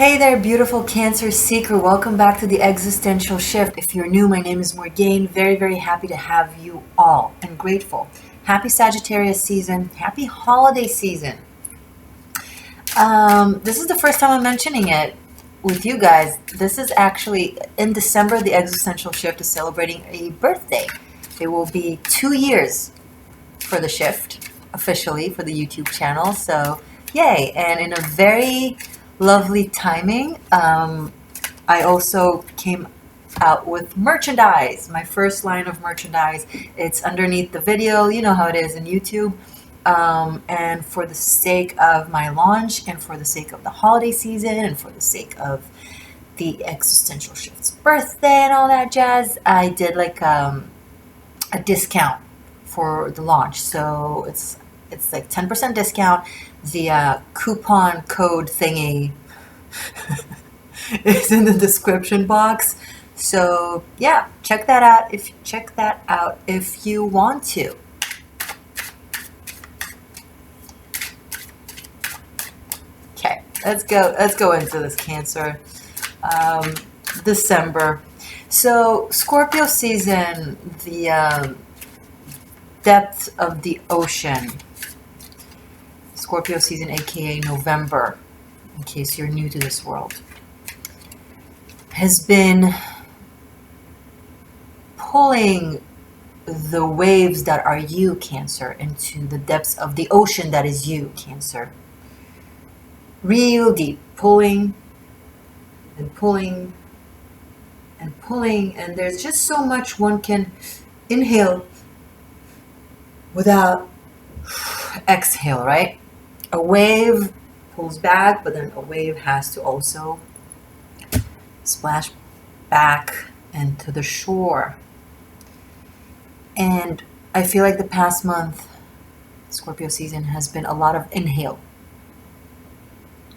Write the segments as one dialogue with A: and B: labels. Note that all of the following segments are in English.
A: Hey there, beautiful Cancer Seeker. Welcome back to the Existential Shift. If you're new, my name is Morgane. Very, very happy to have you all and grateful. Happy Sagittarius season. Happy holiday season. This is the first time I'm mentioning it with you guys. This is actually in December. The Existential Shift is celebrating a birthday. It will be 2 years for the shift, officially, for the YouTube channel. So, yay. And in a very lovely timing, I also came out with merchandise, my first line of merchandise. It's underneath the video, you know how it is in YouTube. And for the sake of my launch and for the sake of the holiday season and for the sake of the Existential Shift's birthday and all that jazz, I did like a discount for the launch. So it's like 10% discount. The coupon code thingy is in the description box. So yeah, check that out if you want to. Okay, let's go into this, Cancer. December. So Scorpio season, the depth of the ocean. Scorpio season, aka November, in case you're new to this world, has been pulling the waves that are you, Cancer, into the depths of the ocean that is you, Cancer. Real deep, pulling and pulling and pulling, and there's just so much one can inhale without exhale, right? A wave pulls back, but then a wave has to also splash back into the shore. And I feel like the past month, Scorpio season, has been a lot of inhale,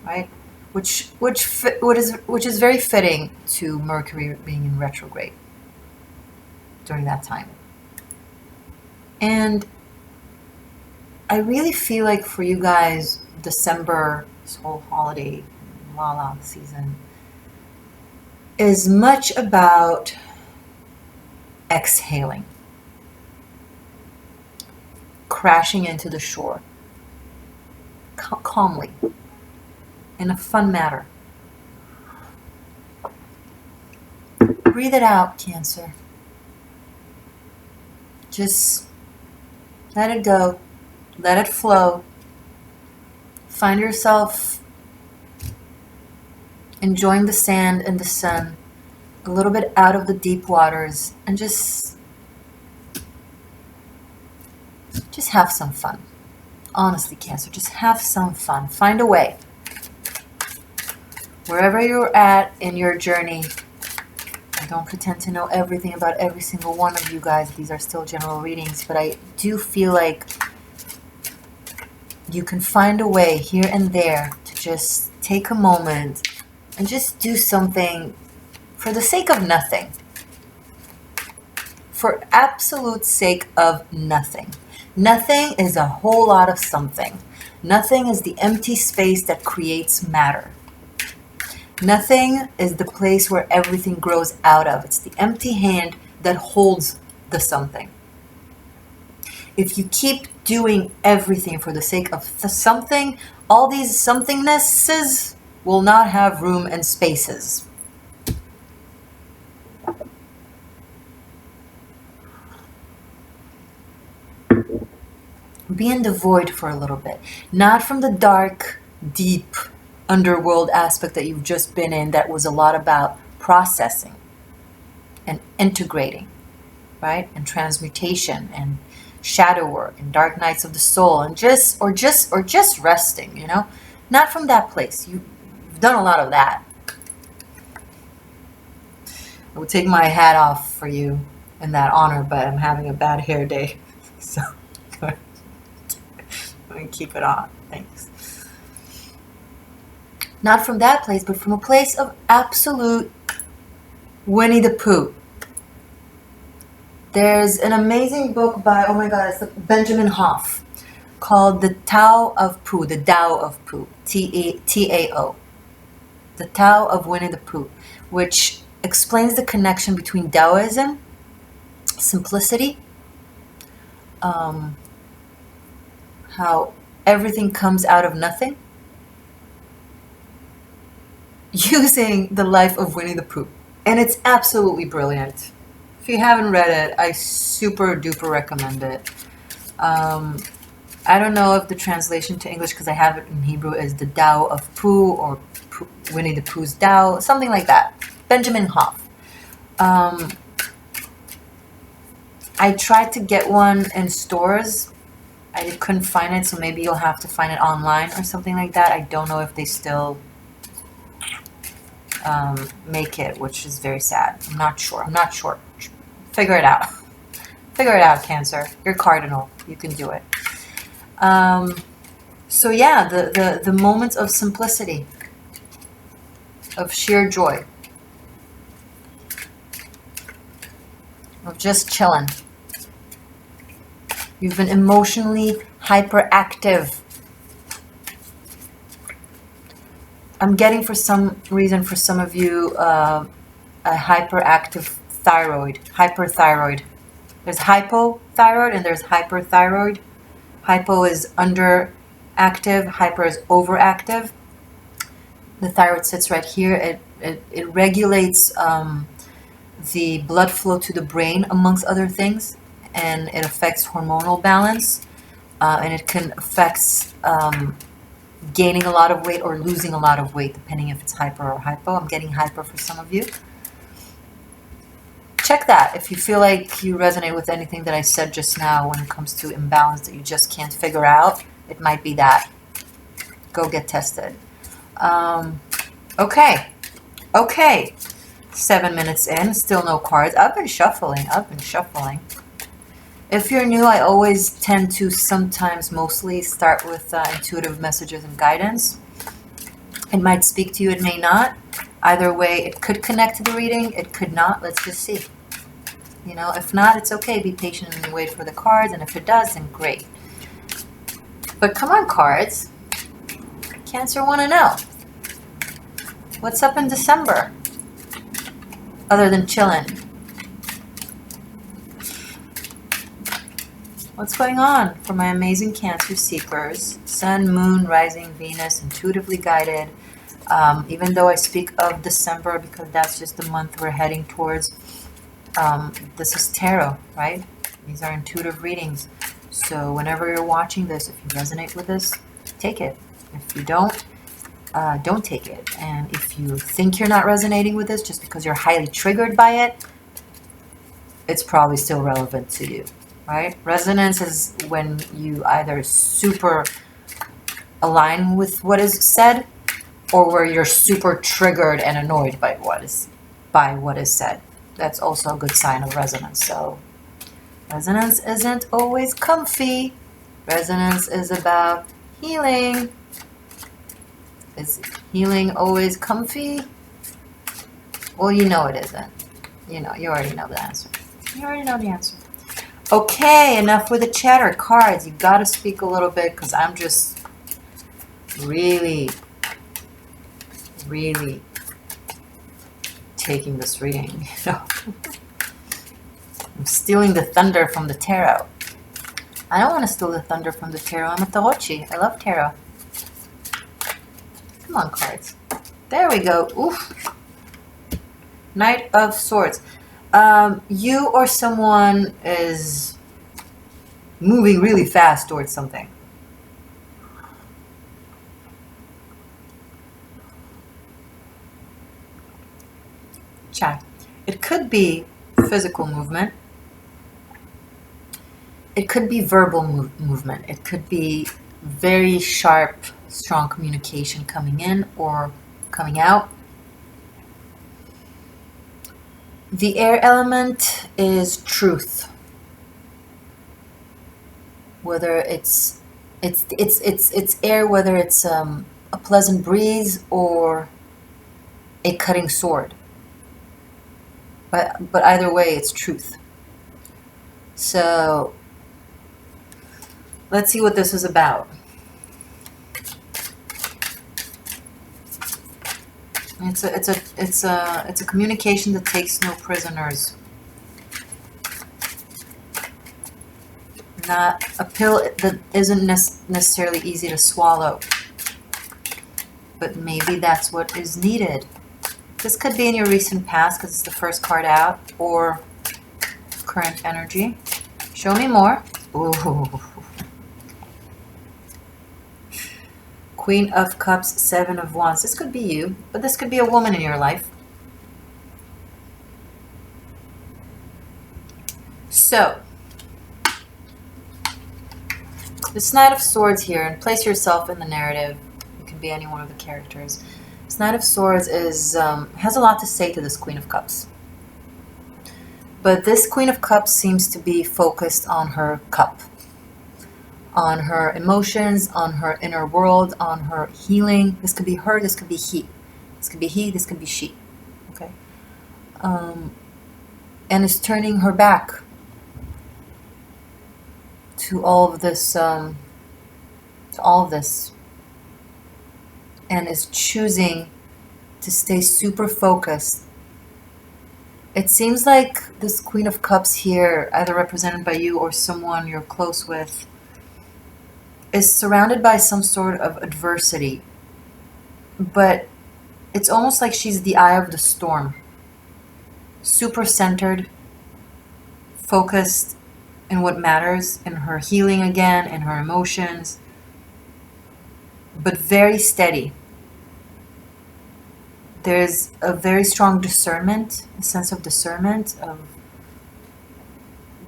A: right? Which is very fitting to Mercury being in retrograde during that time. And I really feel like for you guys, December, this whole holiday, season, is much about exhaling, crashing into the shore, calmly, in a fun manner. Breathe it out, Cancer. Just let it go. Let it flow. Find yourself enjoying the sand and the sun, a little bit out of the deep waters, and just have some fun. Honestly, Cancer, just have some fun. Find a way. Wherever you're at in your journey, I don't pretend to know everything about every single one of you guys. These are still general readings, but I do feel like you can find a way here and there to just take a moment and just do something for the sake of nothing. For absolute sake of nothing. Nothing is a whole lot of something. Nothing is the empty space that creates matter. Nothing is the place where everything grows out of. It's the empty hand that holds the something. If you keep doing everything for the sake of something, all these somethingnesses will not have room and spaces. Be in the void for a little bit. Not from the dark, deep, underworld aspect that you've just been in that was a lot about processing and integrating, right? And transmutation and shadow work and dark nights of the soul and just resting, you know? Not from that place. You've done a lot of that. I would take my hat off for you in that honor, but I'm having a bad hair day. So let me keep it on. Thanks. Not from that place, but from a place of absolute Winnie the Pooh. There's an amazing book by, oh my God, it's Benjamin Hoff, called The Tao of Pooh, The Tao of Pooh, T-A-O. the Tao of Winnie the Pooh, which explains the connection between Taoism, simplicity, how everything comes out of nothing, using the life of Winnie the Pooh. And it's absolutely brilliant. If you haven't read it, I super duper recommend it. I don't know if the translation to English, because I have it in Hebrew, is the Tao of Pooh, or Winnie the Pooh's Tao, something like that. Benjamin Hoff. I tried to get one in stores. I couldn't find it, so maybe you'll have to find it online or something like that. I don't know if they still make it, which is very sad. I'm not sure. Figure it out. Figure it out, Cancer. You're cardinal. You can do it. So yeah, the moments of simplicity, of sheer joy, of just chilling. You've been emotionally hyperactive. I'm getting, for some reason, for some of you, a hyperactive thyroid, hyperthyroid. There's hypothyroid and there's hyperthyroid. Hypo is underactive, hyper is overactive. The thyroid sits right here. It regulates the blood flow to the brain, amongst other things, and it affects hormonal balance, and it can affect gaining a lot of weight or losing a lot of weight, depending if it's hyper or hypo. I'm getting hyper for some of you. Check that if you feel like you resonate with anything that I said just now when it comes to imbalance that you just can't figure out. It might be that. Go get tested. Okay. 7 minutes in, still no cards. I've been shuffling. If you're new, I always tend to mostly start with intuitive messages and guidance. It might speak to you, it may not. Either way, it could connect to the reading, it could not. Let's just see. You know, if not, it's okay. Be patient and wait for the cards, and if it does, then great. But come on, cards. Cancer want to know. What's up in December? Other than chilling. What's going on for my amazing Cancer seekers? Sun, Moon, Rising, Venus, intuitively guided. Even though I speak of December because that's just the month we're heading towards, this is tarot, right? These are intuitive readings. So whenever you're watching this, if you resonate with this, take it. If you don't take it. And if you think you're not resonating with this just because you're highly triggered by it, it's probably still relevant to you, right? Resonance is when you either super align with what is said, or where you're super triggered and annoyed by what is said. That's also a good sign of resonance. So resonance isn't always comfy. Resonance is about healing. Is healing always comfy? Well, you know it isn't. You already know the answer. Okay, enough with the chatter. Cards, you gotta speak a little bit, because I'm just really taking this reading. I'm stealing the thunder from the tarot. I don't want to steal the thunder from the tarot. I'm a tarotchi. I love tarot. Come on, cards. There we go. Oof. Knight of Swords. You or someone is moving really fast towards something. Check. It could be physical movement. It could be verbal movement. It could be very sharp, strong communication coming in or coming out. The air element is truth. Whether it's air, whether it's a pleasant breeze or a cutting sword. But either way, it's truth. So let's see what this is about. It's a communication that takes no prisoners. Not a pill that isn't necessarily easy to swallow. But maybe that's what is needed. This could be in your recent past because it's the first card out, or current energy. Show me more. Ooh. Queen of Cups, Seven of Wands. This could be you, but this could be a woman in your life. So, this Knight of Swords here, and place yourself in the narrative. You can be any one of the characters. This Knight of Swords is has a lot to say to this Queen of Cups. But this Queen of Cups seems to be focused on her cup, on her emotions, on her inner world, on her healing. This could be her, this could be he. This could be he, this could be she. Okay. And is turning her back to all of this, and is choosing to stay super focused. It seems like this Queen of Cups here, either represented by you or someone you're close with, is surrounded by some sort of adversity. But it's almost like she's the eye of the storm. Super centered, focused in what matters, in her healing again, in her emotions, but very steady. There's a very strong discernment, a sense of discernment.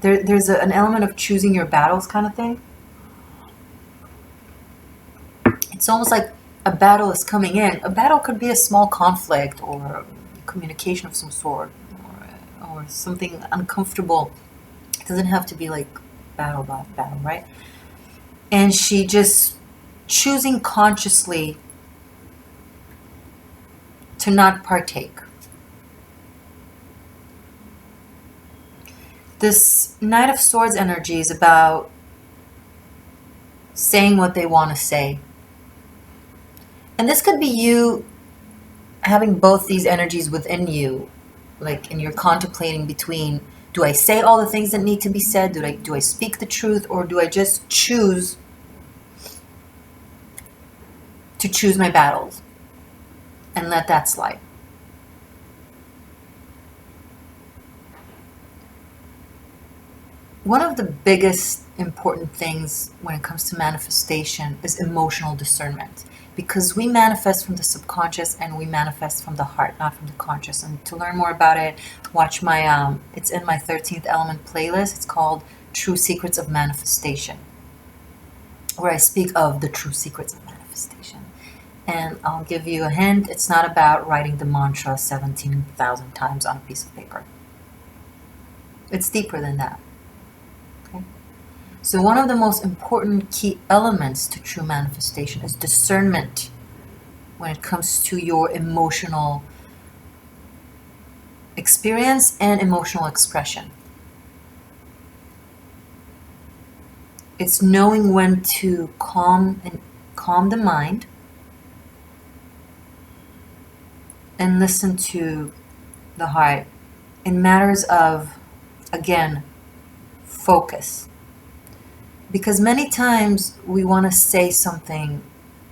A: There's an element of choosing your battles kind of thing. It's almost like a battle is coming in. A battle could be a small conflict or communication of some sort, or something uncomfortable. It doesn't have to be like battle, right? And she just choosing consciously to not partake. This Knight of Swords energy is about saying what they want to say. And this could be you having both these energies within you, like, and you're contemplating between, do I say all the things that need to be said? Do I speak the truth, or do I just choose to choose my battles and let that slide? One of the biggest important things when it comes to manifestation is emotional discernment, because we manifest from the subconscious and we manifest from the heart, not from the conscious. And to learn more about it, watch my it's in my 13th element playlist. It's called True Secrets of Manifestation, where I speak of the true secrets of manifestation. And I'll give you a hint. It's not about writing the mantra 17,000 times on a piece of paper. It's deeper than that. So one of the most important key elements to true manifestation is discernment when it comes to your emotional experience and emotional expression. It's knowing when to calm the mind and listen to the heart in matters of, again, focus. Because many times we want to say something,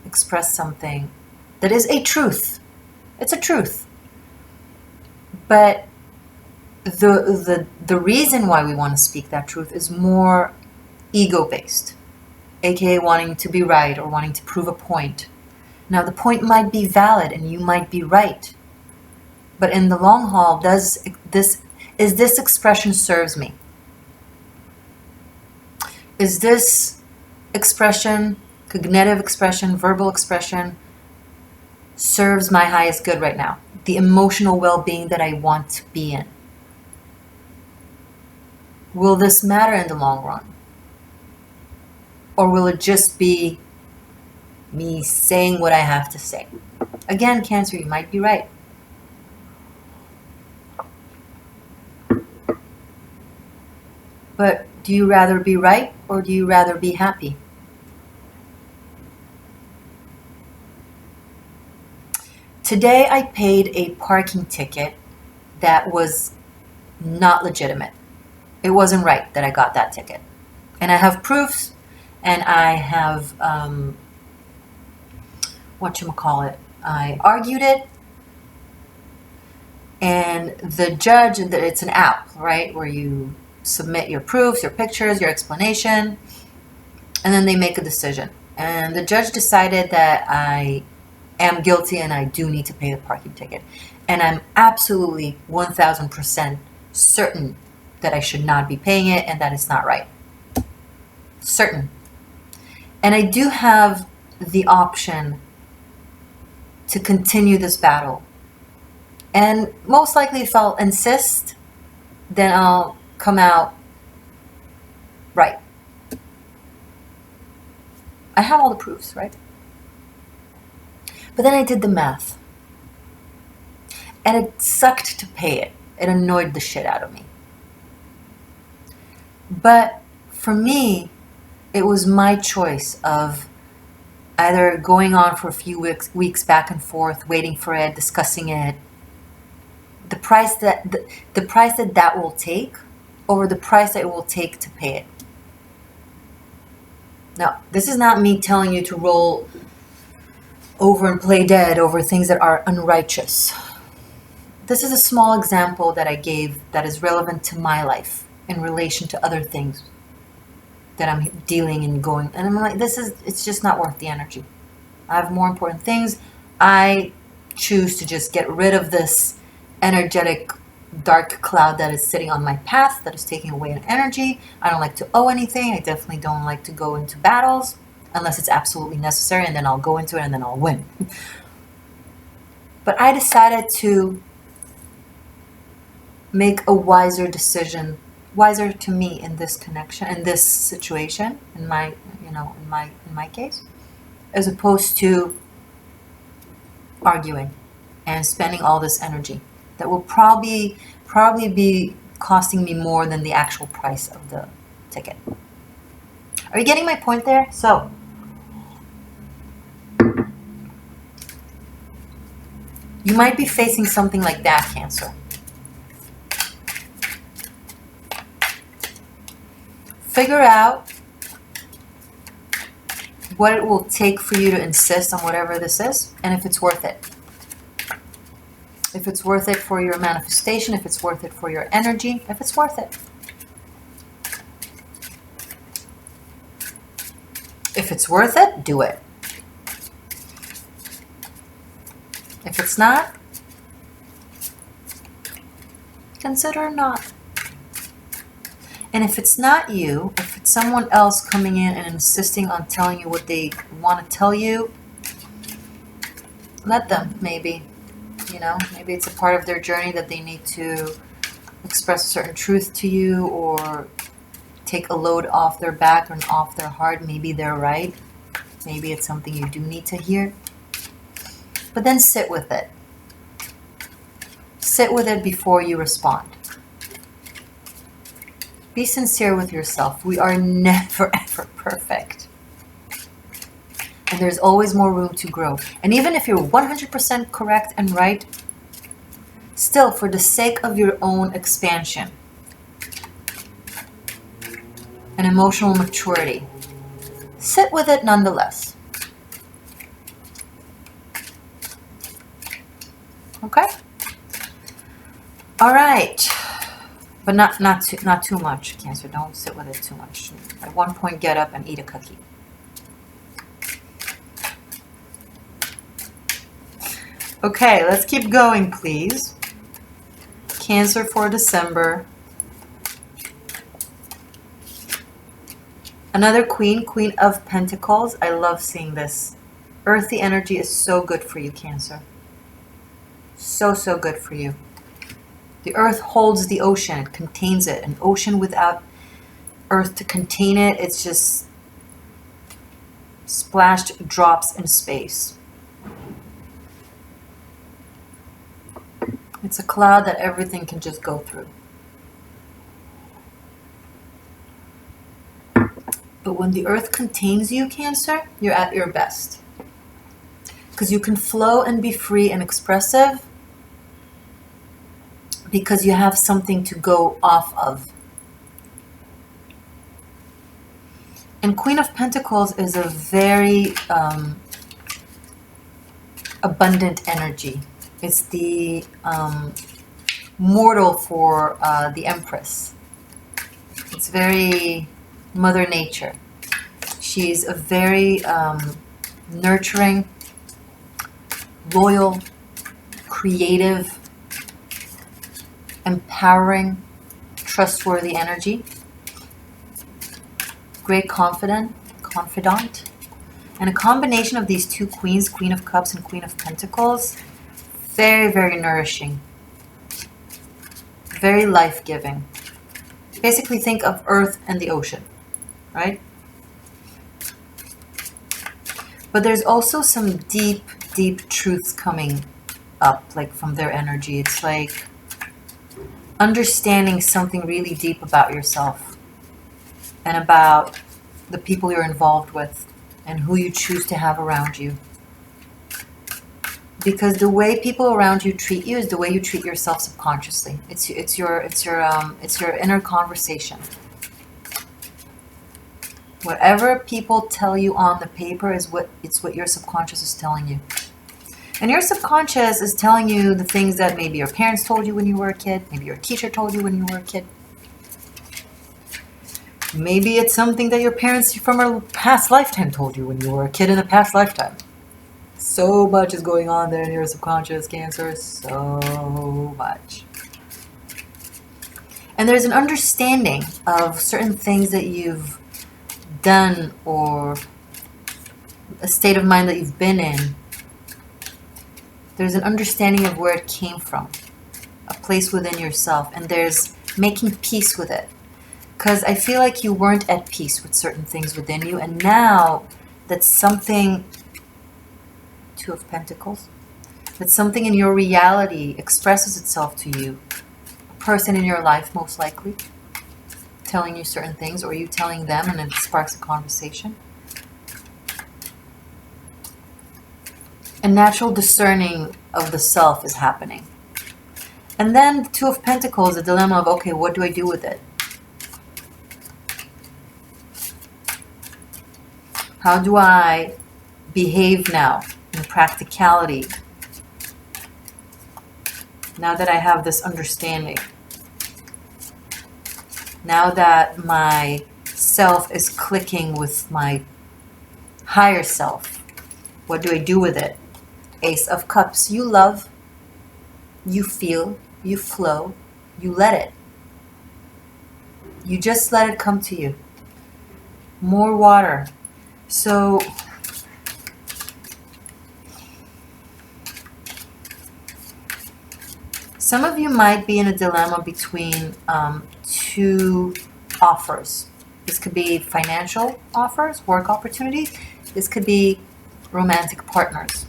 A: express something that is a truth. It's a truth. But the reason why we want to speak that truth is more ego-based, aka wanting to be right or wanting to prove a point. Now, the point might be valid and you might be right. But in the long haul, this expression serves me? Is this expression, cognitive expression, verbal expression, serves my highest good right now? The emotional well-being that I want to be in. Will this matter in the long run? Or will it just be me saying what I have to say? Again, Cancer, you might be right. But do you rather be right, or do you rather be happy? Today I paid a parking ticket that was not legitimate. It wasn't right that I got that ticket. And I have proofs, and I have, whatchamacallit, I argued it, and the judge, it's an app, right, where you submit your proofs, your pictures, your explanation, and then they make a decision. And the judge decided that I am guilty and I do need to pay the parking ticket. And I'm absolutely 1000% certain that I should not be paying it and that it's not right. Certain. And I do have the option to continue this battle. And most likely if I'll insist, then I'll come out right. I have all the proofs, right? But then I did the math. And it sucked to pay it. It annoyed the shit out of me. But for me, it was my choice of either going on for a few weeks back and forth, waiting for it, discussing it, the price that will take, over the price that it will take to pay it. Now, this is not me telling you to roll over and play dead over things that are unrighteous. This is a small example that I gave that is relevant to my life in relation to other things that I'm dealing and going. And I'm like, it's just not worth the energy. I have more important things. I choose to just get rid of this energetic dark cloud that is sitting on my path, that is taking away an energy. I don't like to owe anything. I definitely don't like to go into battles unless it's absolutely necessary, and then I'll go into it and then I'll win. But I decided to make a wiser decision, wiser to me in this connection, in this situation, in my case, as opposed to arguing and spending all this energy that will probably be costing me more than the actual price of the ticket. Are you getting my point there? So you might be facing something like that, Cancer. Figure out what it will take for you to insist on whatever this is, and if it's worth it. If it's worth it for your manifestation, if it's worth it for your energy, if it's worth it. If it's worth it, do it. If it's not, consider not. And if it's not you, if it's someone else coming in and insisting on telling you what they want to tell you, let them, maybe. Maybe it's a part of their journey that they need to express a certain truth to you or take a load off their back or off their heart. Maybe they're right. Maybe it's something you do need to hear. But then sit with it. Sit with it before you respond. Be sincere with yourself. We are never, ever perfect. And there's always more room to grow. And even if you're 100% correct and right, still, for the sake of your own expansion and emotional maturity, sit with it nonetheless. Okay? All right. But not too much, Cancer. Don't sit with it too much. At one point, get up and eat a cookie. Okay, let's keep going, please. Cancer for December. Another Queen of Pentacles. I love seeing this. Earthy energy is so good for you, Cancer. So good for you. The earth holds the ocean. It contains it. An ocean without earth to contain it, it's just splashed drops in space. It's a cloud that everything can just go through. But when the earth contains you, Cancer, you're at your best. Because you can flow and be free and expressive because you have something to go off of. And Queen of Pentacles is a very abundant energy. It's the mortal for the Empress. It's very Mother Nature. She's a very nurturing, loyal, creative, empowering, trustworthy energy. Great confidant. And a combination of these two queens, Queen of Cups and Queen of Pentacles, very, very nourishing. Very life-giving. Basically think of earth and the ocean, right? But there's also some deep, deep truths coming up, like from their energy. It's like understanding something really deep about yourself and about the people you're involved with and who you choose to have around you. Because the way people around you treat you is the way you treat yourself subconsciously. It's your inner conversation. Whatever people tell you on the paper is what your subconscious is telling you. And your subconscious is telling you the things that maybe your parents told you when you were a kid, maybe your teacher told you when you were a kid. Maybe it's something that your parents from a past lifetime told you when you were a kid in a past lifetime. So much is going on there in your subconscious, Cancer. So much. And there's an understanding of certain things that you've done or a state of mind that you've been in. There's an understanding of where it came from. A place within yourself. And there's making peace with it. Because I feel like you weren't at peace with certain things within you. And now that something... Two of Pentacles. That something in your reality expresses itself to you. A person in your life, most likely. Telling you certain things. Or you telling them, and it sparks a conversation. A natural discerning of the self is happening. And then the Two of Pentacles, the dilemma of, okay, what do I do with it? How do I behave now in practicality? Now that I have this understanding. Now that my self is clicking with my higher self. What do I do with it? Ace of Cups. You love, you feel, you flow, you let it. You just let it come to you. More water. So, some of you might be in a dilemma between two offers. This could be financial offers, work opportunities. This could be romantic partners.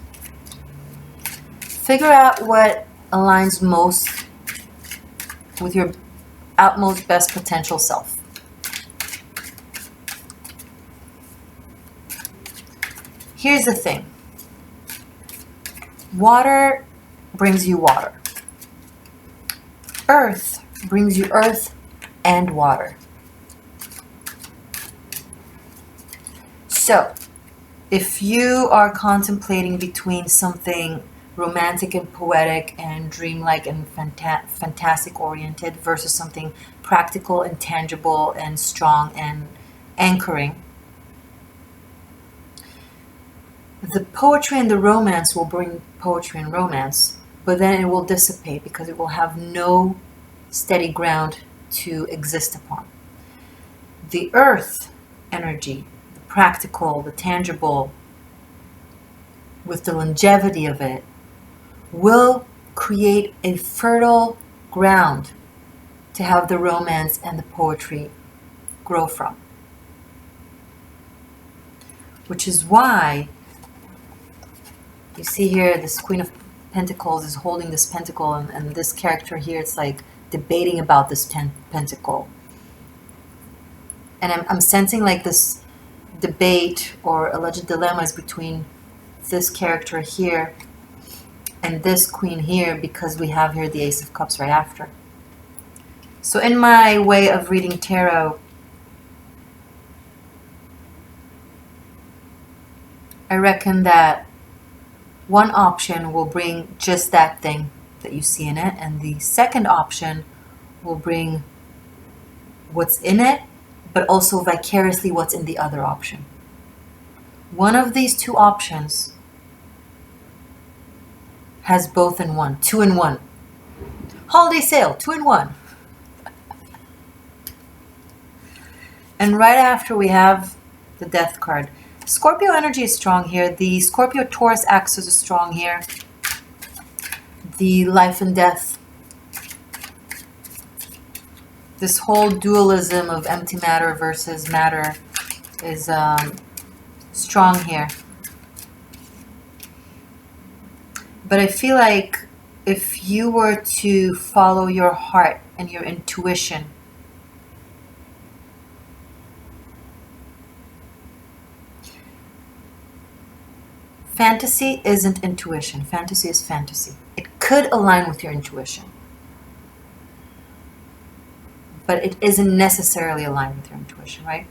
A: Figure out what aligns most with your utmost best potential self. Here's the thing. Water brings you water. Earth brings you earth and water. So, if you are contemplating between something romantic and poetic and dreamlike and fantastic oriented versus something practical and tangible and strong and anchoring, the poetry and the romance will bring poetry and romance, but then it will dissipate because it will have no steady ground to exist upon. The earth energy, the practical, the tangible, with the longevity of it, will create a fertile ground to have the romance and the poetry grow from. Which is why you see here this Queen of Pentacles is holding this pentacle, and this character here, it's like debating about this pentacle. And I'm sensing like this debate or alleged dilemma is between this character here and this queen here because we have here the Ace of Cups right after. So in my way of reading tarot, I reckon that one option will bring just that thing that you see in it, and the second option will bring what's in it, but also vicariously what's in the other option. One of these two options has both in one, 2 in 1. Holiday sale, 2 in 1. And right after we have the Death card. Scorpio energy is strong here. The Scorpio Taurus axis is strong here. The life and death. This whole dualism of empty matter versus matter is strong here. But I feel like if you were to follow your heart and your intuition, fantasy isn't intuition. Fantasy is fantasy. It could align with your intuition, but it isn't necessarily aligned with your intuition, right?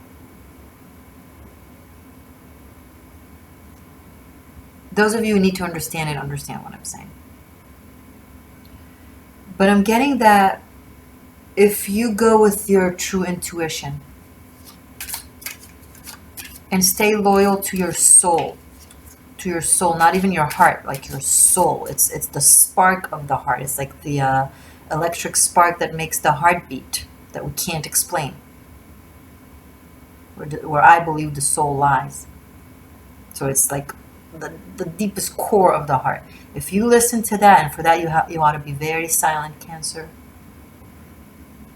A: Those of you who need to understand it, understand what I'm saying. But I'm getting that if you go with your true intuition and stay loyal to your soul, not even your heart, like your soul. It's the spark of the heart. It's like the electric spark that makes the heart beat that we can't explain. Where I believe the soul lies. So it's like the deepest core of the heart. If you listen to that, and for that you ought to be very silent, Cancer.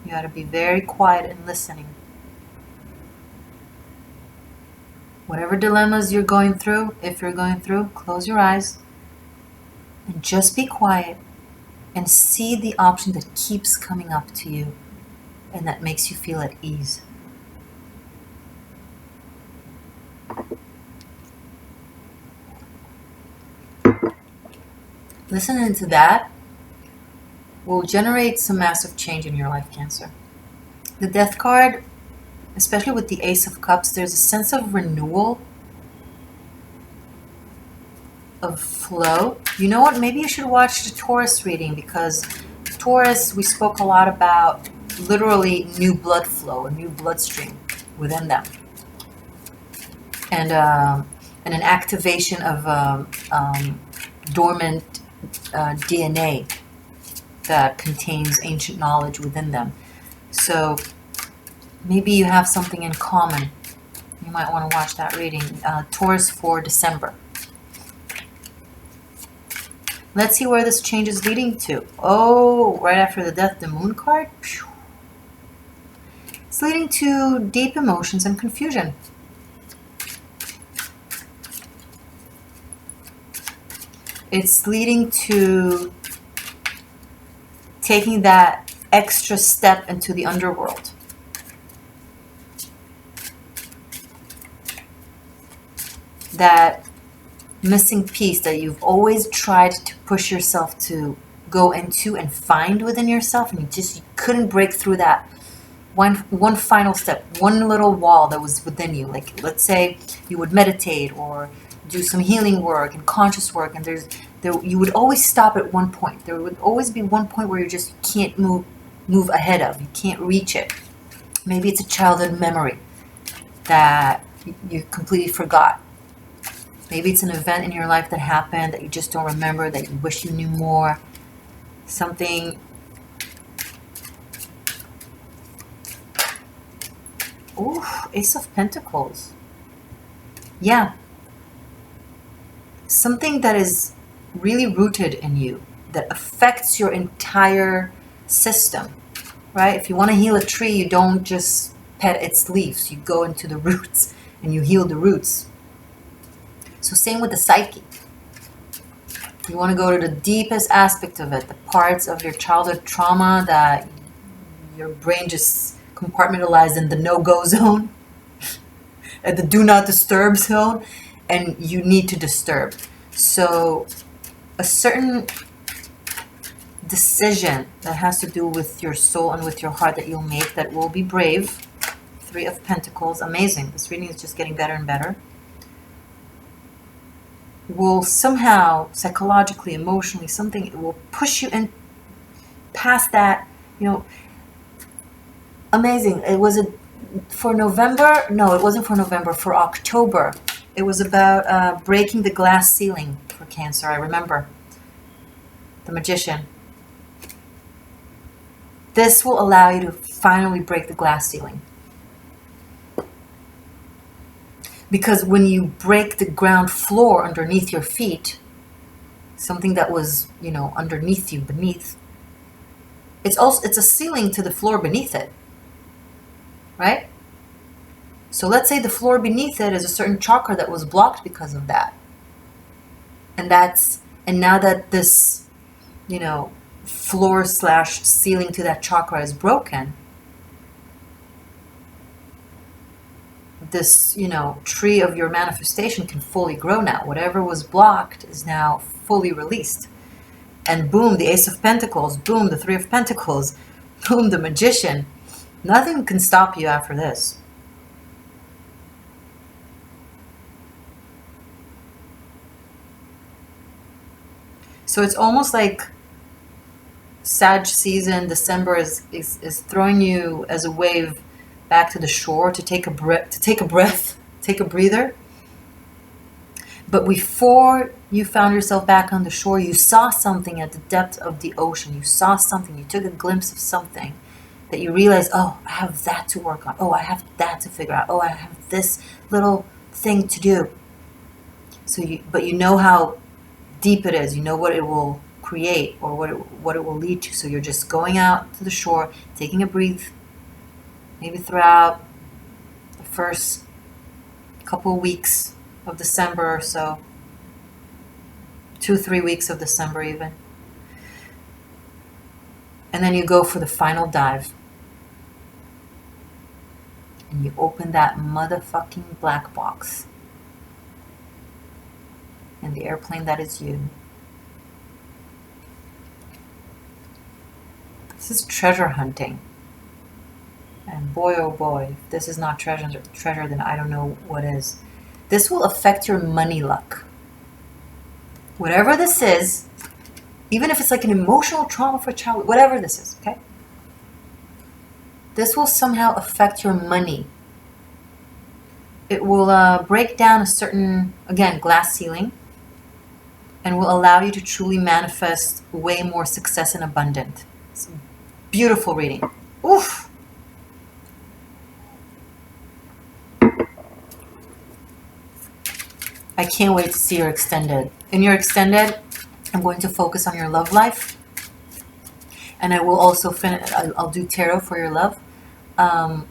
A: You ought to be very quiet and listening. Whatever dilemmas you're going through, if you're going through, close your eyes and just be quiet and see the option that keeps coming up to you and that makes you feel at ease. Listening to that will generate some massive change in your life, Cancer. The Death card, especially with the Ace of Cups, there's a sense of renewal, of flow. You know what? Maybe you should watch the Taurus reading, because Taurus, we spoke a lot about literally new blood flow, a new bloodstream within them. And an activation of dormant DNA that contains ancient knowledge within them. So maybe you have something in common. You might want to watch that reading. Taurus for December. Let's see where this change is leading to. Oh, right after the Death, the Moon card. It's leading to deep emotions and confusion. It's leading to taking that extra step into the underworld. That missing piece that you've always tried to push yourself to go into and find within yourself, and you couldn't break through that one final step, one little wall that was within you. Like, let's say you would meditate or do some healing work and conscious work, and you would always stop at one point. There would always be one point where you just can't move ahead of. You can't reach it. Maybe it's a childhood memory that you completely forgot. Maybe it's an event in your life that happened that you just don't remember, that you wish you knew more. Something. Ooh, Ace of Pentacles. Yeah. Something that is really rooted in you, that affects your entire system, right? If you want to heal a tree, you don't just pet its leaves. You go into the roots and you heal the roots. So same with the psyche. You want to go to the deepest aspect of it, the parts of your childhood trauma that your brain just compartmentalized in the no-go zone, at the do not disturb zone, and you need to disturb. So a certain decision that has to do with your soul and with your heart that you'll make that will be brave. 3 of Pentacles, amazing. This reading is just getting better and better. Will somehow, psychologically, emotionally, something, it will push you in past that, amazing. It was for November, no, it wasn't for November, for October. It was about breaking the glass ceiling for Cancer, I remember. The Magician. This will allow you to finally break the glass ceiling. Because when you break the ground floor underneath your feet, something that was, underneath you, beneath, it's a ceiling to the floor beneath it, right? So let's say the floor beneath it is a certain chakra that was blocked because of that. And now that this, floor / ceiling to that chakra is broken, this, tree of your manifestation can fully grow now. Whatever was blocked is now fully released. And boom, the Ace of Pentacles, boom, the 3 of Pentacles, boom, the Magician. Nothing can stop you after this. So it's almost like Sag season, December is throwing you as a wave back to the shore to take a breath, take a breather. But before you found yourself back on the shore, you saw something at the depth of the ocean. You saw something, you took a glimpse of something that you realized, oh, I have that to work on. Oh, I have that to figure out. Oh, I have this little thing to do. But you know how deep it is. You know what it will create or what it will lead to. So you're just going out to the shore, taking a breath, maybe throughout the first couple of weeks of December or so, 2-3 weeks of December even. And then you go for the final dive. And you open that motherfucking black box. And the airplane that is you. This is treasure hunting. And boy, oh boy, if this is not treasure, then I don't know what is. This will affect your money luck. Whatever this is, even if it's like an emotional trauma for a child, whatever this is, okay? This will somehow affect your money. It will break down a certain, again, glass ceiling, and will allow you to truly manifest way more success and abundance. It's a beautiful reading. Oof! I can't wait to see your extended. In your extended, I'm going to focus on your love life. And I will also I'll do tarot for your love. And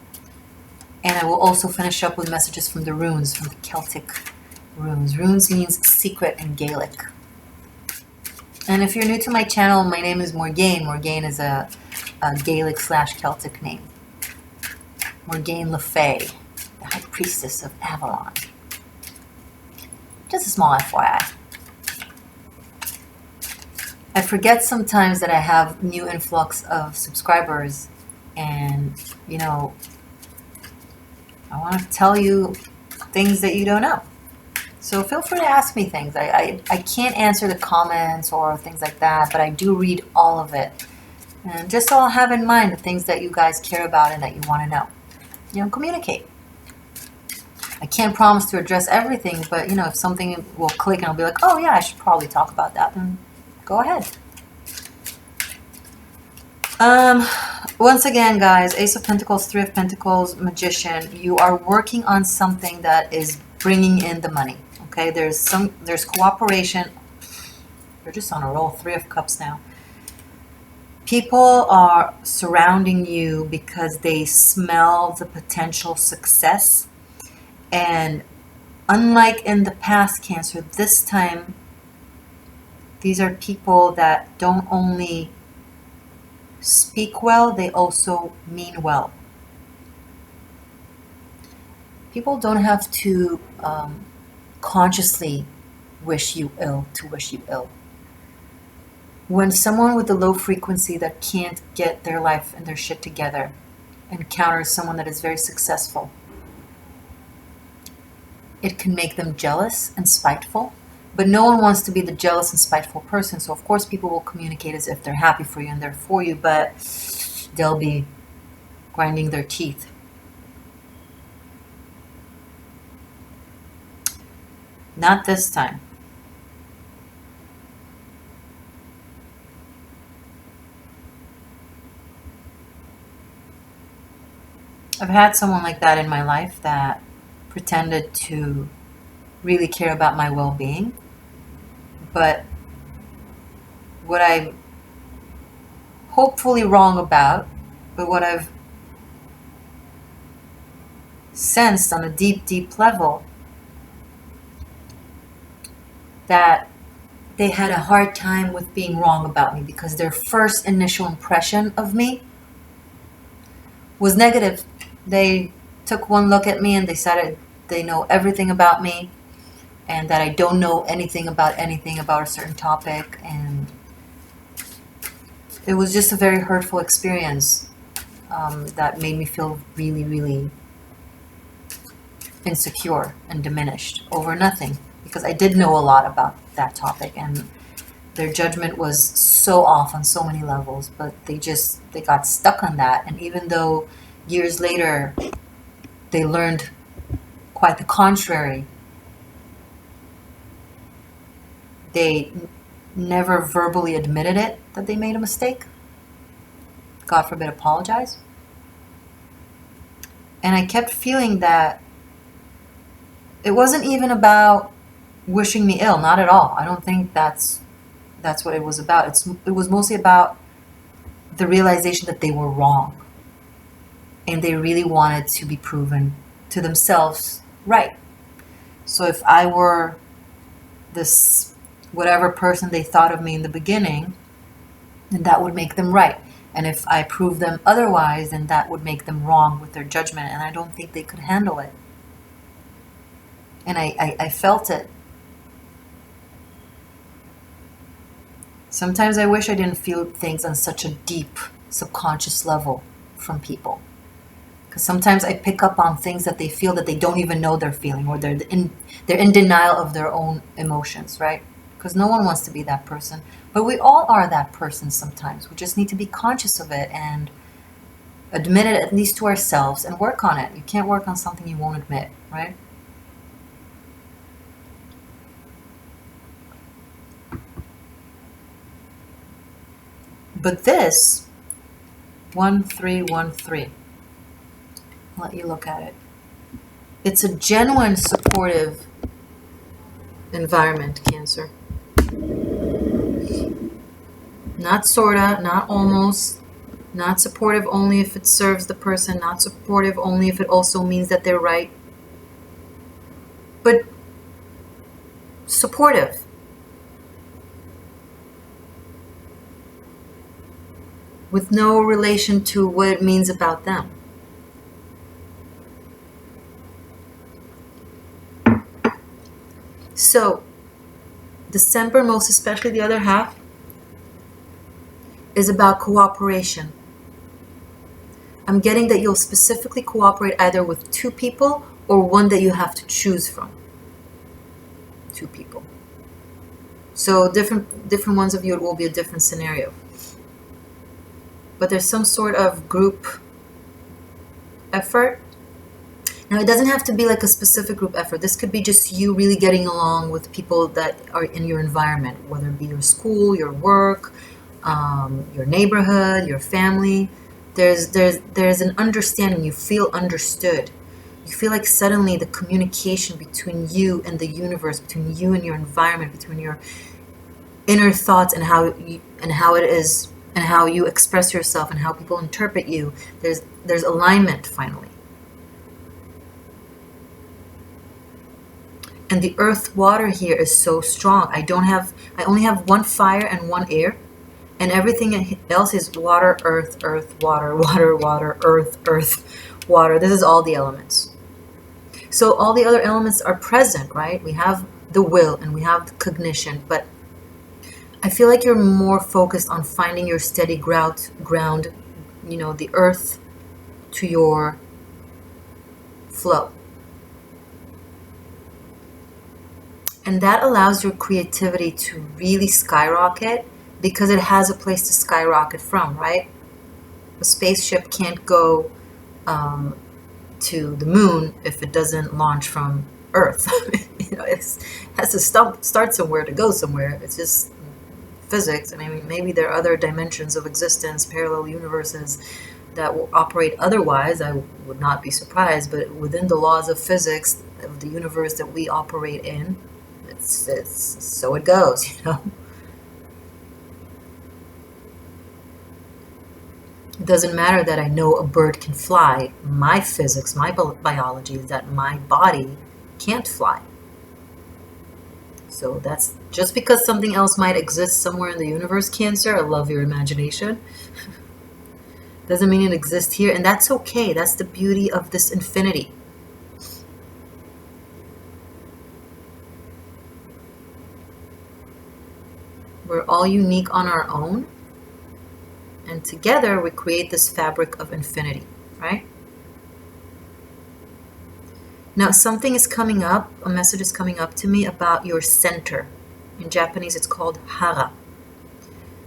A: I will also finish up with messages from the runes, from the Celtic runes. Runes means secret in Gaelic. And if you're new to my channel, my name is Morgane. Morgane is a Gaelic / Celtic name. Morgane Le Fay, the High Priestess of Avalon. Just a small FYI. I forget sometimes that I have new influx of subscribers, and I want to tell you things that you don't know. So feel free to ask me things. I can't answer the comments or things like that, but I do read all of it. And just so I'll have in mind the things that you guys care about and that you want to know. Communicate. I can't promise to address everything, but if something will click and I'll be like, oh yeah, I should probably talk about that, then go ahead. Once again, guys, Ace of Pentacles, 3 of Pentacles, Magician, you are working on something that is bringing in the money. Okay, there's cooperation. You're just on a roll. 3 of Cups now. People are surrounding you because they smell the potential success. And unlike in the past, Cancer, this time, these are people that don't only speak well, they also mean well. People don't have to consciously wish you ill to wish you ill. When someone with a low frequency that can't get their life and their shit together encounters someone that is very successful, it can make them jealous and spiteful. But no one wants to be the jealous and spiteful person. So of course people will communicate as if they're happy for you and they're for you, but they'll be grinding their teeth. Not this time. I've had someone like that in my life that pretended to really care about my well-being, but what I'm hopefully wrong about, but what I've sensed on a deep, deep level, that they had a hard time with being wrong about me because their first initial impression of me was negative. They took one look at me and decided they know everything about me and that I don't know anything about a certain topic. And it was just a very hurtful experience that made me feel really, really insecure and diminished over nothing, because I did know a lot about that topic and their judgment was so off on so many levels, but they got stuck on that. And even though years later they learned quite the contrary, they never verbally admitted it that they made a mistake. God forbid, apologize. And I kept feeling that it wasn't even about wishing me ill, not at all. I don't think that's what it was about. It was mostly about the realization that they were wrong. And they really wanted to be proven to themselves right. So if I were this whatever person they thought of me in the beginning, then that would make them right. And if I proved them otherwise, then that would make them wrong with their judgment. And I don't think they could handle it. And I felt it. Sometimes I wish I didn't feel things on such a deep subconscious level from people. Because sometimes I pick up on things that they feel that they don't even know they're feeling, or they're in denial of their own emotions, right? Because no one wants to be that person. But we all are that person sometimes. We just need to be conscious of it and admit it, at least to ourselves, and work on it. You can't work on something you won't admit, right? But this 1313, I'll let you look at it. It's a genuine supportive environment, Cancer. Not sorta, not almost, not supportive only if it serves the person, not supportive only if it also means that they're right, but supportive. With no relation to what it means about them. So, December, most especially the other half, is about cooperation. I'm getting that you'll specifically cooperate either with two people or one that you have to choose from. Two people. So different ones of you, it will be a different scenario. But there's some sort of group effort. Now, it doesn't have to be like a specific group effort. This could be just you really getting along with people that are in your environment, whether it be your school, your work, your neighborhood, your family. There's an understanding. You feel understood. You feel like suddenly the communication between you and the universe, between you and your environment, between your inner thoughts and how it is, and how you express yourself and how people interpret you, there's alignment finally. And the earth water here is so strong. I only have one fire and one air, and everything else is water, earth, earth, water, water, water, earth, earth, water. This is all the elements. So all the other elements are present, right? We have the will and we have the cognition, but I feel like you're more focused on finding your steady ground, the earth to your flow. And that allows your creativity to really skyrocket because it has a place to skyrocket from, right? A spaceship can't go to the moon if it doesn't launch from Earth. It has to start somewhere to go somewhere. It's just physics. I mean, maybe there are other dimensions of existence, parallel universes that will operate otherwise. I would not be surprised, but within the laws of physics of the universe that we operate in, it's so it goes. It doesn't matter that I know a bird can fly. My physics, my biology is that my body can't fly. So that's just because something else might exist somewhere in the universe, Cancer. I love your imagination. Doesn't mean it exists here, and that's okay. That's the beauty of this infinity. We're all unique on our own, and together we create this fabric of infinity, right? Now something is coming up, a message is coming up to me about your center. In Japanese it's called HARA.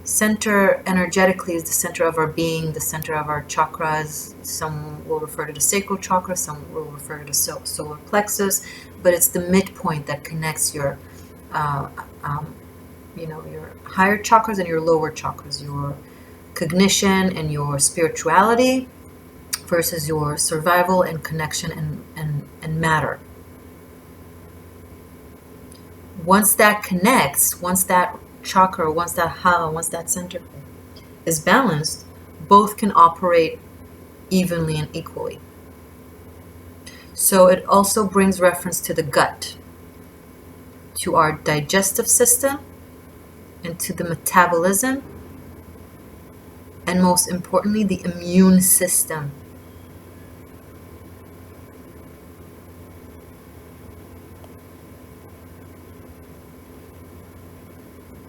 A: Center energetically is the center of our being, the center of our chakras. Some will refer to the sacral chakra, some will refer to the solar plexus, but it's the midpoint that connects your your higher chakras and your lower chakras, your cognition and your spirituality versus your survival and connection and matter. Once that connects, once that chakra, once that hara, once that center is balanced, both can operate evenly and equally. So it also brings reference to the gut, to our digestive system, and to the metabolism, and most importantly, the immune system.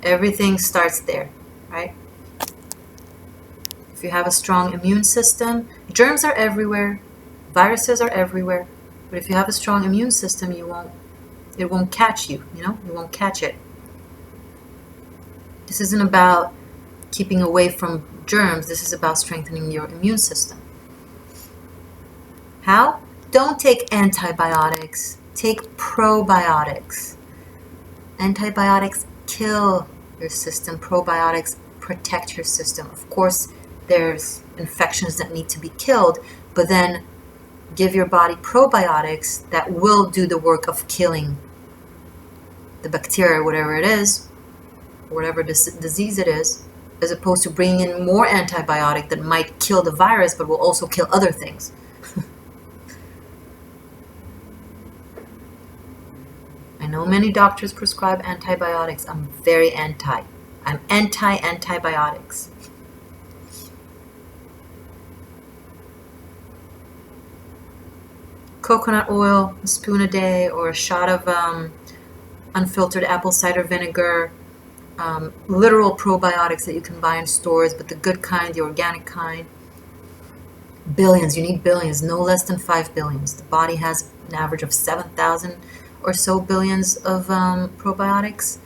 A: Everything starts there, right? If you have a strong immune system, germs are everywhere, viruses are everywhere, but if you have a strong immune system, it won't catch you, you won't catch it. This isn't about keeping away from germs, this is about strengthening your immune system. How? Don't take antibiotics, take probiotics. Antibiotics kill your system, probiotics protect your system. Of course, there's infections that need to be killed, but then give your body probiotics that will do the work of killing the bacteria, whatever it is, whatever disease it is, as opposed to bringing in more antibiotic that might kill the virus but will also kill other things. I know many doctors prescribe antibiotics. I'm very anti. I'm anti-antibiotics. Coconut oil, a spoon a day, or a shot of unfiltered apple cider vinegar, literal probiotics that you can buy in stores, but the good kind, the organic kind. Billions, you need billions, no less than 5 billions. The body has an average of 7,000 or so billions of probiotics.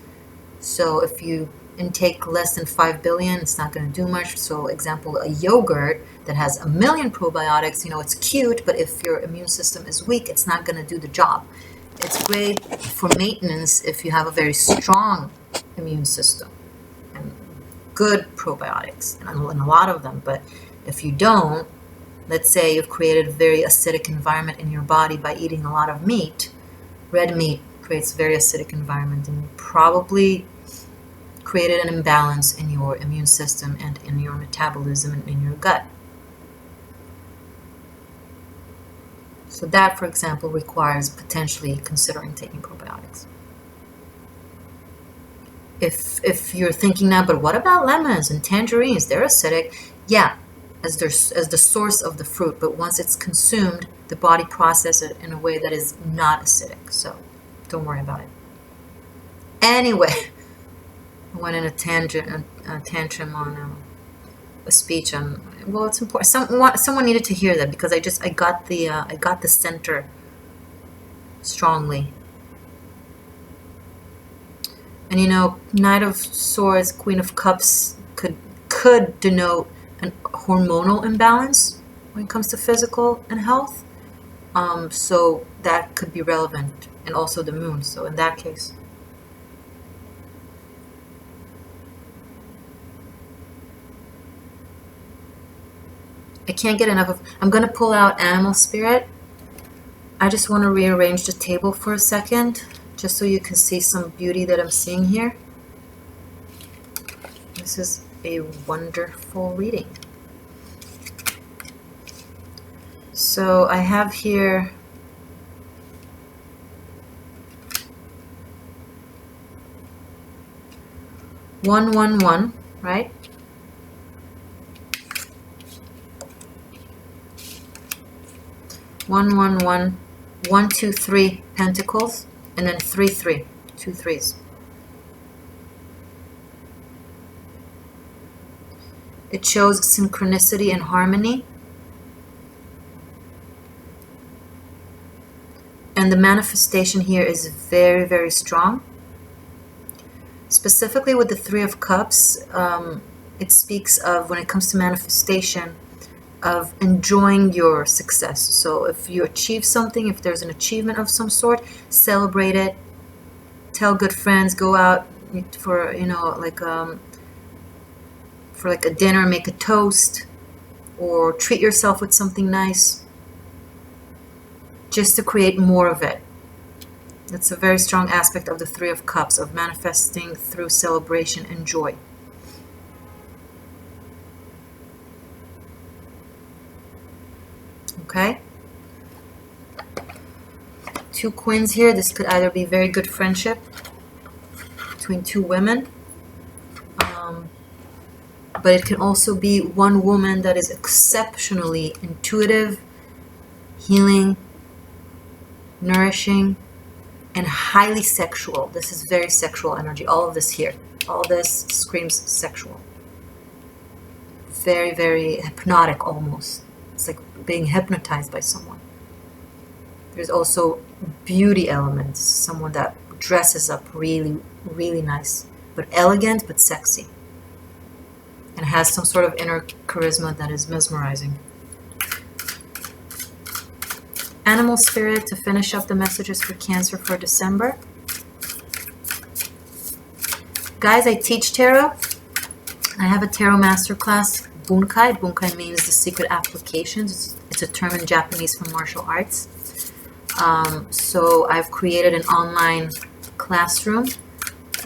A: So if you intake less than 5 billion, it's not going to do much. So example, a yogurt that has 1 million probiotics, it's cute, but if your immune system is weak, it's not going to do the job. It's great for maintenance if you have a very strong immune system and good probiotics, and a lot of them. But if you don't, let's say you've created a very acidic environment in your body by eating a lot of meat. Red meat creates a very acidic environment, and you probably created an imbalance in your immune system and in your metabolism and in your gut. So that, for example, requires potentially considering taking probiotics. If you're thinking now, but what about lemons and tangerines? They're acidic. Yeah, as the source of the fruit, but once it's consumed, the body processes it in a way that is not acidic. So don't worry about it. Anyway, I went in a tantrum on a speech on. Well, it's important. Someone needed to hear that because I got the center strongly. And you know, Knight of Swords, Queen of Cups could denote an hormonal imbalance when it comes to physical and health. So that could be relevant, and also the moon. So in that case, I can't get enough of. I'm gonna pull out Animal Spirit. I just want to rearrange the table for a second, just so you can see some beauty that I'm seeing here. This is a wonderful reading. So I have here one, right? One, 2, 3 pentacles, and then 3, 3, 2 3s. It shows synchronicity and harmony. And the manifestation here is very, very strong. Specifically with the Three of Cups, it speaks of, when it comes to manifestation, of enjoying your success. So if you achieve something, if there's an achievement of some sort, celebrate it. Tell good friends, go out for, you know, for like a dinner, make a toast, or treat yourself with something nice, just to create more of it. That's a very strong aspect of the Three of Cups, of manifesting through celebration and joy. Okay? 2 Queens here. This could either be very good friendship between 2 women, but it can also be one woman that is exceptionally intuitive, healing, nourishing, and highly sexual. This is very sexual energy. All of this here. All this screams sexual. Very, very hypnotic almost. It's like being hypnotized by someone. There's also beauty elements. Someone that dresses up really, really nice. But elegant, but sexy. And has some sort of inner charisma that is mesmerizing. Animal Spirit to finish up the messages for Cancer for December. Guys, I teach tarot. I have a tarot masterclass, Bunkai. Bunkai means the secret applications. It's a term in Japanese for martial arts. So I've created an online classroom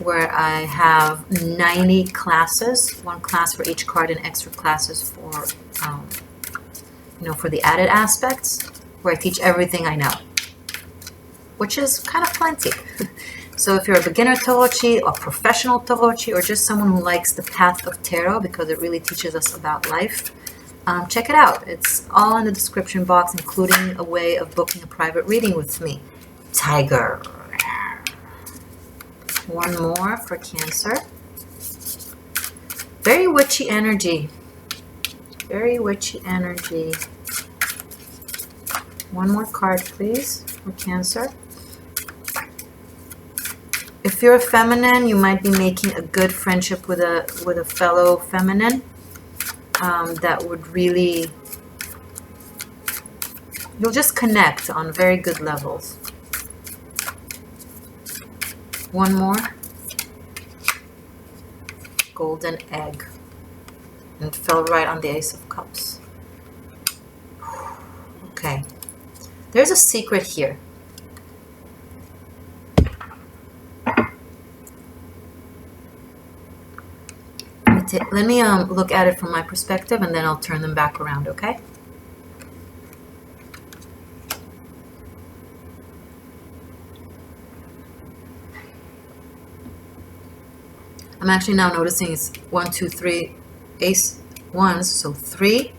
A: where I have 90 classes, 1 class for each card and extra classes for, for the added aspects, where I teach everything I know, which is kind of plenty. So if you're a beginner Tarochi, or professional Tarochi, or just someone who likes the path of tarot because it really teaches us about life, check it out. It's all in the description box, including a way of booking a private reading with me. Tiger. 1 more for Cancer. Very witchy energy. Very witchy energy. 1 more card, please, for Cancer. If you're a feminine, you might be making a good friendship with a fellow feminine. That would really, you'll just connect on very good levels. 1 more. Golden Egg. And it fell right on the Ace of Cups. Okay. There's a secret here. Let me look at it from my perspective, and then I'll turn them back around, okay? I'm actually now noticing it's 1, 2, 3 Ace 1s, so 3,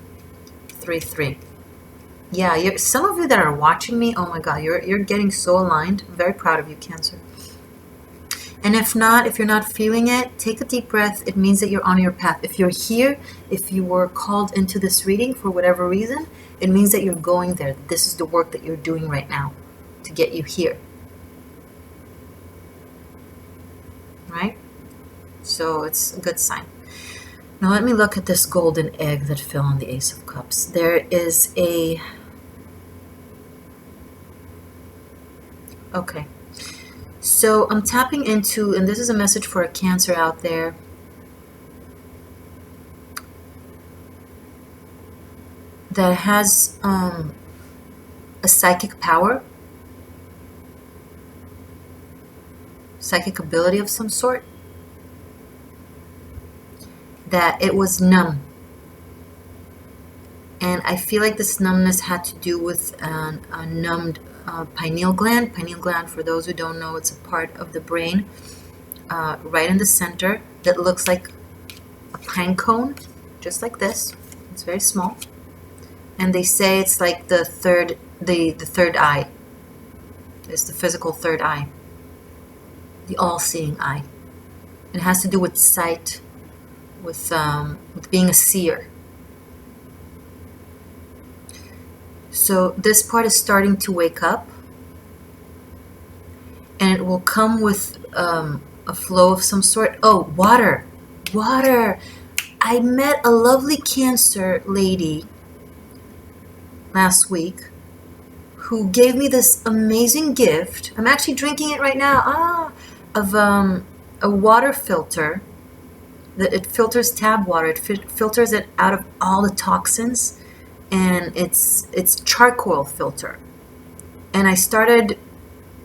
A: 3-3. Yeah, some of you that are watching me, oh my God, you're getting so aligned. I'm very proud of you, Cancer. And if not, if you're not feeling it, take a deep breath. It means that you're on your path. If you're here, if you were called into this reading for whatever reason, it means that you're going there. This is the work that you're doing right now to get you here. Right? So it's a good sign. Now let me look at this golden egg that fell on the Ace of Cups. There is a... Okay. So I'm tapping into, and this is a message for a Cancer out there. That has a psychic power, psychic ability of some sort, that it was numb. And I feel like this numbness had to do with a numbed pineal gland. Pineal gland, for those who don't know, it's a part of the brain right in the center that looks like a pine cone, just like this. It's very small. And they say it's like the third eye. It's the physical third eye. The all-seeing eye. It has to do with sight, with being a seer. So this part is starting to wake up, and it will come with a flow of some sort. Oh, water. Water. I met a lovely Cancer lady last week who gave me this amazing gift. I'm actually drinking it right now. Of a water filter. That it filters tap water. It filters it out of all the toxins. And it's charcoal filter, and I started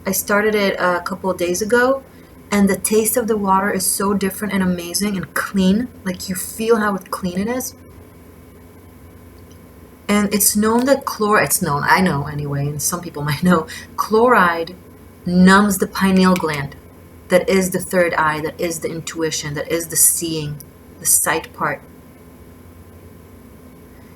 A: it a couple of days ago, and the taste of the water is so different and amazing and clean. Like, you feel how clean it is. And it's known that I know anyway, and some people might know, chloride numbs the pineal gland. That is the third eye, that is the intuition, that is the seeing, the sight part.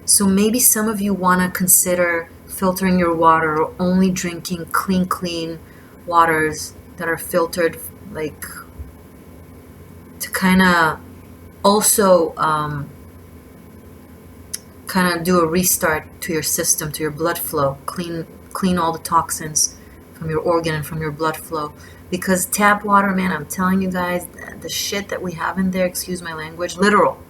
A: So maybe some of you want to consider filtering your water, or only drinking clean waters that are filtered, like, to kind of also kind of do a restart to your system, to your blood flow, clean all the toxins from your organ and from your blood flow. Because tap water, man, I'm telling you guys, the shit that we have in there, excuse my language, literal.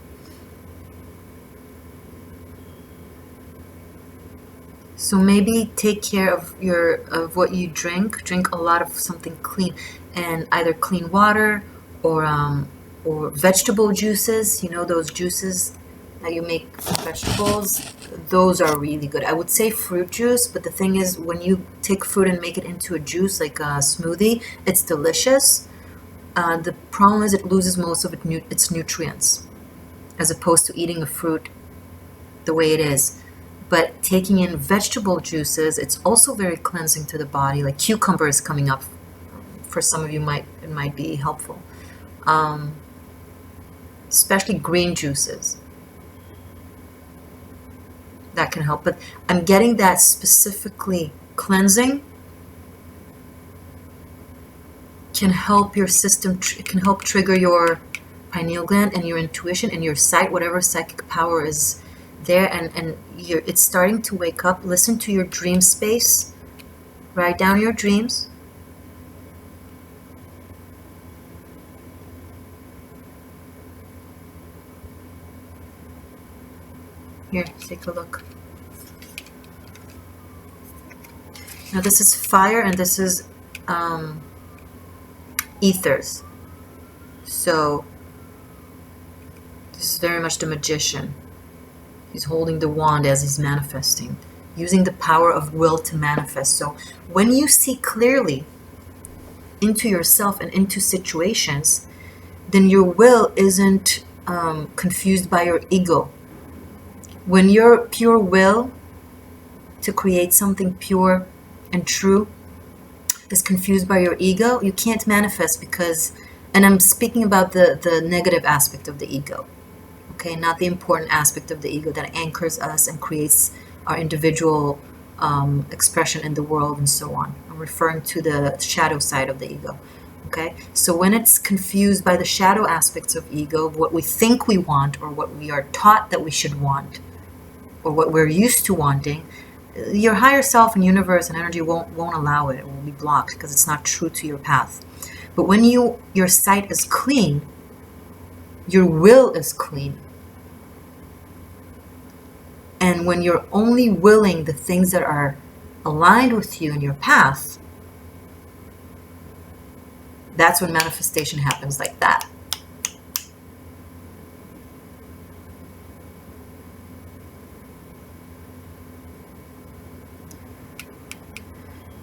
A: So maybe take care of what you drink. Drink a lot of something clean, and either clean water or vegetable juices. You know, those juices that you make from vegetables. Those are really good. I would say fruit juice, but the thing is, when you take fruit and make it into a juice, like a smoothie, it's delicious. The problem is it loses most of its nutrients, as opposed to eating a fruit the way it is. But taking in vegetable juices, it's also very cleansing to the body. Like cucumber is coming up. For some of you, it might be helpful. Especially green juices. That can help. But I'm getting that specifically cleansing can help your system. It can help trigger your pineal gland and your intuition and your sight, whatever psychic power is there, and it's starting to wake up. Listen to your dream space. Write down your dreams. Here, take a look. Now this is fire, and this is ethers. So this is very much the magician. He's holding the wand as he's manifesting, using the power of will to manifest. So when you see clearly into yourself and into situations, then your will isn't confused by your ego. When your pure will to create something pure and true is confused by your ego, you can't manifest, because, and I'm speaking about the negative aspect of the ego. Okay, not the important aspect of the ego that anchors us and creates our individual expression in the world and so on. I'm referring to the shadow side of the ego. Okay, so when it's confused by the shadow aspects of ego, what we think we want or what we are taught that we should want or what we're used to wanting, your higher self and universe and energy won't allow it. It will be blocked because it's not true to your path. But when your sight is clean, your will is clean. And when you're only willing the things that are aligned with you in your path, that's when manifestation happens like that.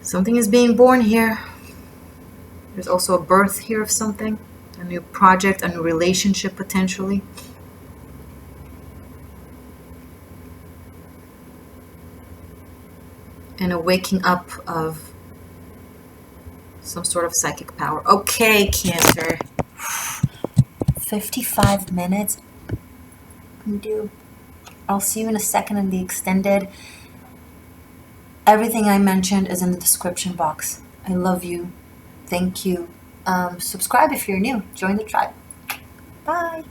A: Something is being born here. There's also a birth here of something, a new project, a new relationship potentially. And a waking up of some sort of psychic power. Okay, Cancer. 55 minutes. I'll see you in a second in the extended. Everything I mentioned is in the description box. I love you. Thank you. Subscribe if you're new. Join the tribe. Bye.